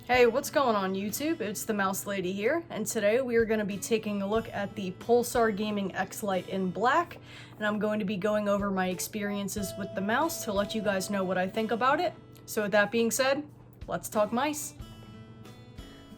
Hey, what's going on YouTube? It's the Mouse Lady here, and today we are going to be taking a look at the Pulsar Gaming Xlite in black, and I'm going to be going over my experiences with the mouse to let you guys know what I think about it. So with that being said, let's talk mice.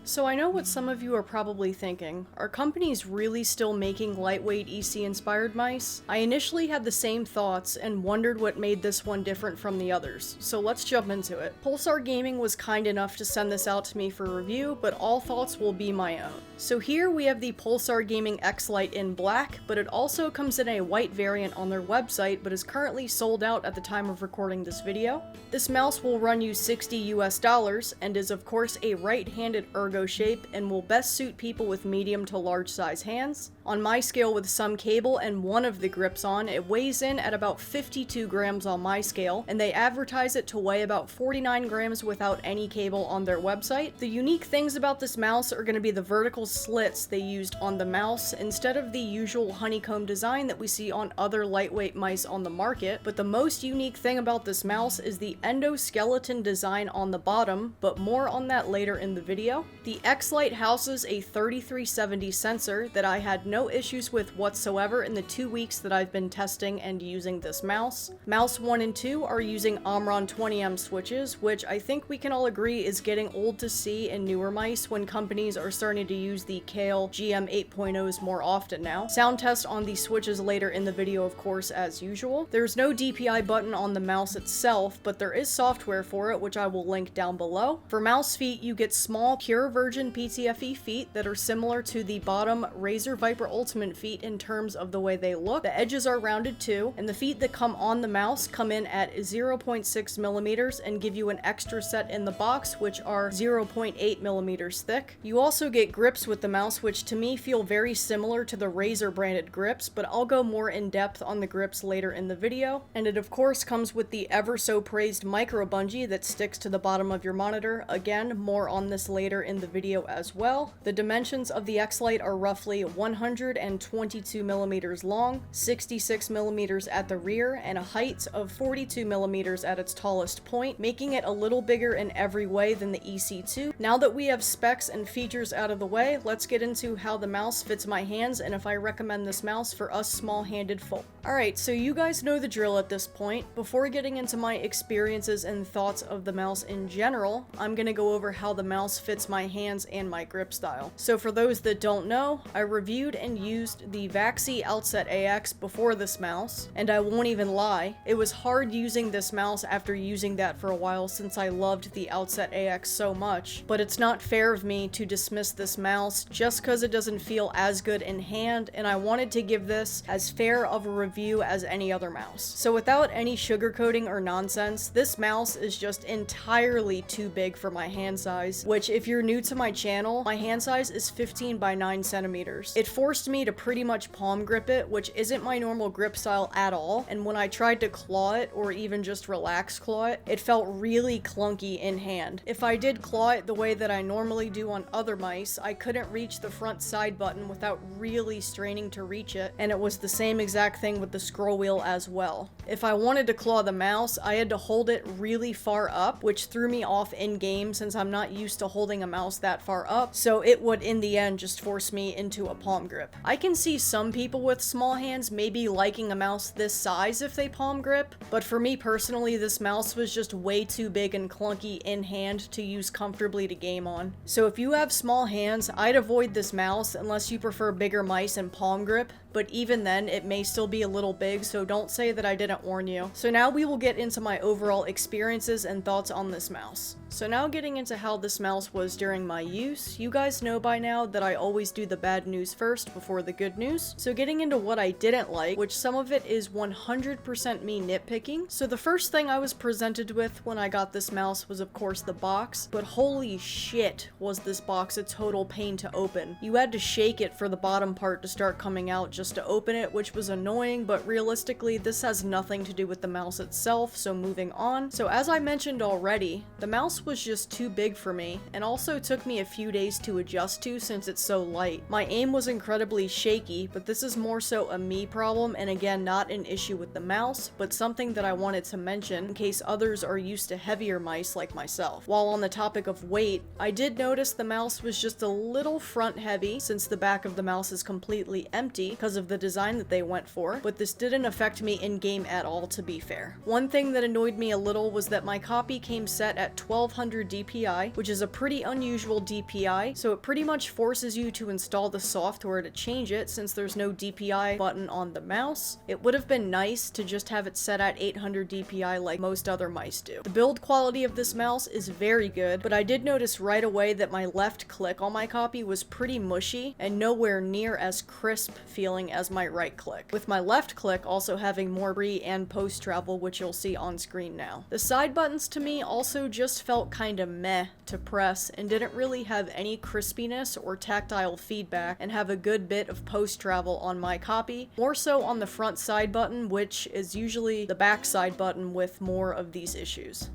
So I know what some of you are probably thinking. Are companies really still making lightweight EC-inspired mice? I initially had the same thoughts and wondered what made this one different from the others, so let's jump into it. Pulsar Gaming was kind enough to send this out to me for review, but all thoughts will be my own. So here we have the Pulsar Gaming Xlite in black, but it also comes in a white variant on their website, but is currently sold out at the time of recording this video. This mouse will run you $60 US and is of course a right-handed ergo shape and will best suit people with medium to large size hands. On my scale with some cable and one of the grips on, it weighs in at about 52 grams on my scale, and they advertise it to weigh about 49 grams without any cable on their website. The unique things about this mouse are going to be the vertical slits they used on the mouse instead of the usual honeycomb design that we see on other lightweight mice on the market, but the most unique thing about this mouse is the endoskeleton design on the bottom, but more on that later in the video. The Xlite houses a 3370 sensor that I had no issues with whatsoever in the 2 weeks that I've been testing and using this mouse. Mouse 1 and 2 are using Omron 20M switches, which I think we can all agree is getting old to see in newer mice when companies are starting to use the Kale GM 8.0s more often now. Sound test on these switches later in the video, of course, as usual. There's no DPI button on the mouse itself, but there is software for it, which I will link down below. For mouse feet, you get small, pure virgin PTFE feet that are similar to the bottom Razer Viper Ultimate feet in terms of the way they look. The edges are rounded too, and the feet that come on the mouse come in at 0.6 millimeters and give you an extra set in the box, which are 0.8 millimeters thick. You also get grips with the mouse, which to me feel very similar to the Razer branded grips, but I'll go more in depth on the grips later in the video. And it of course comes with the ever so praised micro bungee that sticks to the bottom of your monitor. Again, more on this later in the video as well. The dimensions of the Xlite are roughly 122 millimeters long, 66 millimeters at the rear, and a height of 42 millimeters at its tallest point, making it a little bigger in every way than the EC2. Now that we have specs and features out of the way, let's get into how the mouse fits my hands and if I recommend this mouse for us small-handed folk. Alright, so you guys know the drill at this point. Before getting into my experiences and thoughts of the mouse in general, I'm gonna go over how the mouse fits my hands and my grip style. So for those that don't know, I reviewed and used the Vaxi Outset AX before this mouse, and I won't even lie, it was hard using this mouse after using that for a while since I loved the Outset AX so much, but it's not fair of me to dismiss this mouse just because it doesn't feel as good in hand, and I wanted to give this as fair of a review as any other mouse. So without any sugarcoating or nonsense, this mouse is just entirely too big for my hand size, which if you're new to my channel, my hand size is 15 by 9 centimeters. It forced me to pretty much palm grip it, which isn't my normal grip style at all, and when I tried to claw it or even just relax claw it, it felt really clunky in hand. If I did claw it the way that I normally do on other mice, I couldn't reach the front side button without really straining to reach it, and it was the same exact thing with the scroll wheel as well. If I wanted to claw the mouse, I had to hold it really far up, which threw me off in game since I'm not used to holding a mouse that far up, so it would in the end just force me into a palm grip. I can see some people with small hands maybe liking a mouse this size if they palm grip, but for me personally, this mouse was just way too big and clunky in hand to use comfortably to game on. So if you have small hands, I'd avoid this mouse unless you prefer bigger mice and palm grip, but even then it may still be a little big, so don't say that I didn't warn you. So now we will get into my overall experiences and thoughts on this mouse. So now getting into how this mouse was during my use, you guys know by now that I always do the bad news first before the good news. So getting into what I didn't like, which some of it is 100% me nitpicking. So the first thing I was presented with when I got this mouse was of course the box, but holy shit was this box a total pain to open. You had to shake it for the bottom part to start coming out just just to open it, which was annoying, but realistically this has nothing to do with the mouse itself, so moving on. So as I mentioned already, the mouse was just too big for me, and also took me a few days to adjust to since it's so light. My aim was incredibly shaky, but this is more so a me problem, and again not an issue with the mouse, but something that I wanted to mention in case others are used to heavier mice like myself. While on the topic of weight, I did notice the mouse was just a little front heavy since the back of the mouse is completely empty because of the design that they went for, but this didn't affect me in game at all, to be fair. One thing that annoyed me a little was that my copy came set at 1200 DPI, which is a pretty unusual DPI, so it pretty much forces you to install the software to change it since there's no DPI button on the mouse. It would have been nice to just have it set at 800 DPI like most other mice do. The build quality of this mouse is very good, but I did notice right away that my left click on my copy was pretty mushy and nowhere near as crisp feeling as my right click, with my left click also having more pre and post travel, which you'll see on screen now. The side buttons to me also just felt kinda meh to press and didn't really have any crispiness or tactile feedback, and have a good bit of post travel on my copy, more so on the front side button, which is usually the back side button with more of these issues.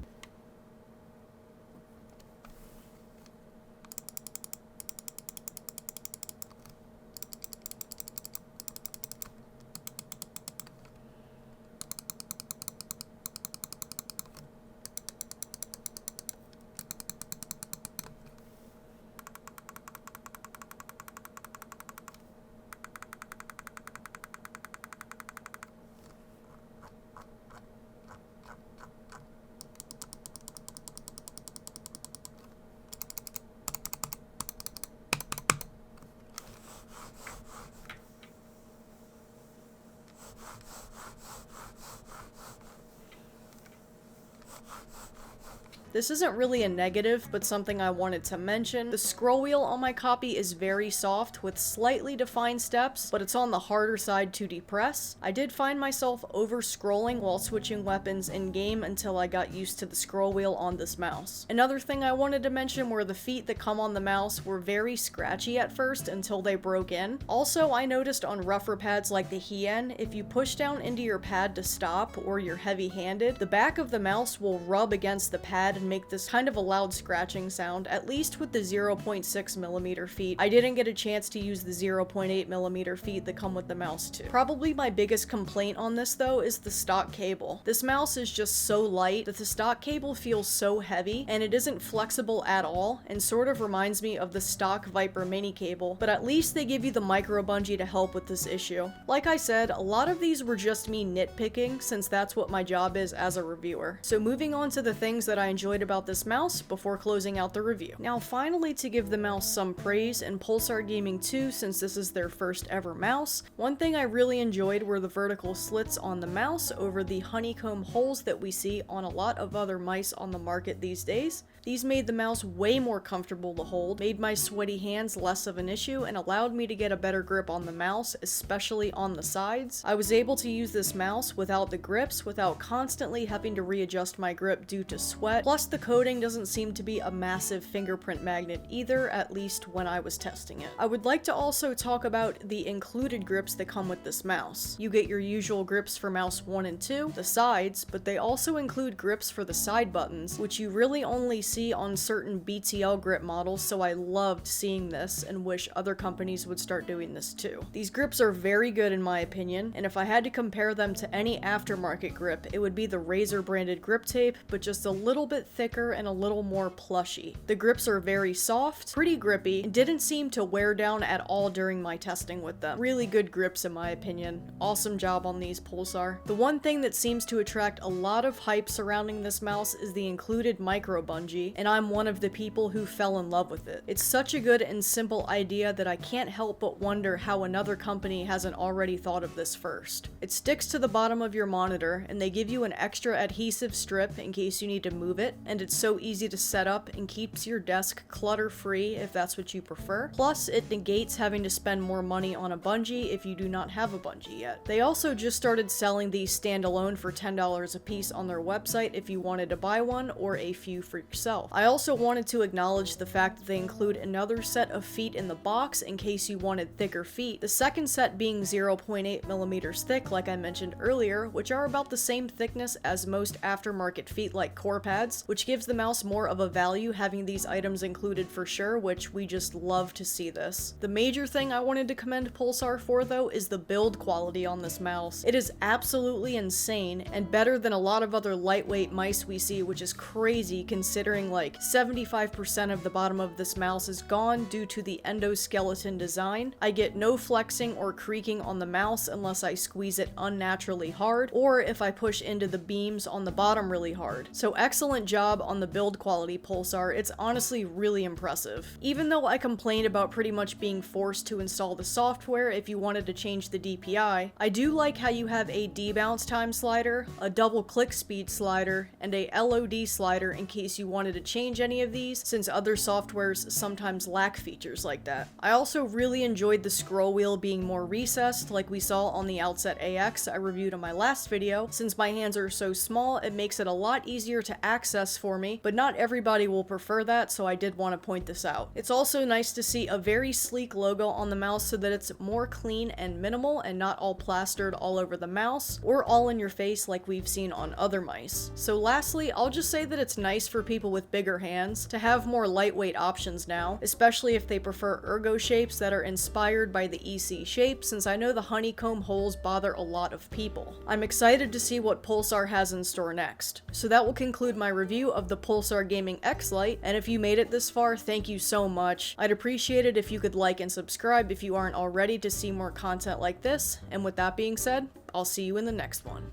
This isn't really a negative, but something I wanted to mention. The scroll wheel on my copy is very soft with slightly defined steps, but it's on the harder side to depress. I did find myself over scrolling while switching weapons in game until I got used to the scroll wheel on this mouse. Another thing I wanted to mention were the feet that come on the mouse were very scratchy at first until they broke in. Also, I noticed on rougher pads like the Hien, if you push down into your pad to stop or you're heavy-handed, the back of the mouse will rub against the pad and make this kind of a loud scratching sound, at least with the 0.6mm feet. I didn't get a chance to use the 0.8mm feet that come with the mouse too. Probably my biggest complaint on this though is the stock cable. This mouse is just so light that the stock cable feels so heavy, and it isn't flexible at all, and sort of reminds me of the stock Viper mini cable, but at least they give you the micro bungee to help with this issue. Like I said, a lot of these were just me nitpicking since that's what my job is as a reviewer. So moving on to the things that I enjoyed about this mouse before closing out the review. Now finally, to give the mouse some praise, and Pulsar Gaming too, since this is their first ever mouse, one thing I really enjoyed were the vertical slits on the mouse over the honeycomb holes that we see on a lot of other mice on the market these days. These made the mouse way more comfortable to hold, made my sweaty hands less of an issue, and allowed me to get a better grip on the mouse, especially on the sides. I was able to use this mouse without the grips, without constantly having to readjust my grip due to sweat, plus the coating doesn't seem to be a massive fingerprint magnet either, at least when I was testing it. I would like to also talk about the included grips that come with this mouse. You get your usual grips for mouse 1 and 2, the sides, but they also include grips for the side buttons, which you really only see on certain BTL grip models, so I loved seeing this and wish other companies would start doing this too. These grips are very good in my opinion, and if I had to compare them to any aftermarket grip, it would be the Razer branded grip tape, but just a little bit thicker and a little more plushy. The grips are very soft, pretty grippy, and didn't seem to wear down at all during my testing with them. Really good grips in my opinion. Awesome job on these, Pulsar. The one thing that seems to attract a lot of hype surrounding this mouse is the included micro bungee, and I'm one of the people who fell in love with it. It's such a good and simple idea that I can't help but wonder how another company hasn't already thought of this first. It sticks to the bottom of your monitor, and they give you an extra adhesive strip in case you need to move it, and it's so easy to set up and keeps your desk clutter-free if that's what you prefer. Plus, it negates having to spend more money on a bungee if you do not have a bungee yet. They also just started selling these standalone for $10 a piece on their website if you wanted to buy one or a few for yourself. itself. I also wanted to acknowledge the fact that they include another set of feet in the box in case you wanted thicker feet, the second set being 0.8 millimeters thick like I mentioned earlier, which are about the same thickness as most aftermarket feet like core pads, which gives the mouse more of a value having these items included for sure, which we just love to see this. The major thing I wanted to commend Pulsar for though is the build quality on this mouse. It is absolutely insane and better than a lot of other lightweight mice we see, which is crazy considering like 75% of the bottom of this mouse is gone due to the endoskeleton design. I get no flexing or creaking on the mouse unless I squeeze it unnaturally hard or if I push into the beams on the bottom really hard. So excellent job on the build quality, Pulsar. It's honestly really impressive. Even though I complained about pretty much being forced to install the software if you wanted to change the DPI, I do like how you have a debounce time slider, a double click speed slider, and a LOD slider in case you wanted to change any of these, since other softwares sometimes lack features like that. I also really enjoyed the scroll wheel being more recessed like we saw on the Outset AX I reviewed on my last video. Since my hands are so small, it makes it a lot easier to access for me, but not everybody will prefer that, so I did want to point this out. It's also nice to see a very sleek logo on the mouse so that it's more clean and minimal and not all plastered all over the mouse or all in your face like we've seen on other mice. So lastly, I'll just say that it's nice for people with bigger hands to have more lightweight options now, especially if they prefer ergo shapes that are inspired by the EC shape, since I know the honeycomb holes bother a lot of people. I'm excited to see what Pulsar has in store next. So that will conclude my review of the Pulsar Gaming Xlite, and if you made it this far, thank you so much. I'd appreciate it if you could like and subscribe if you aren't already to see more content like this, and with that being said, I'll see you in the next one.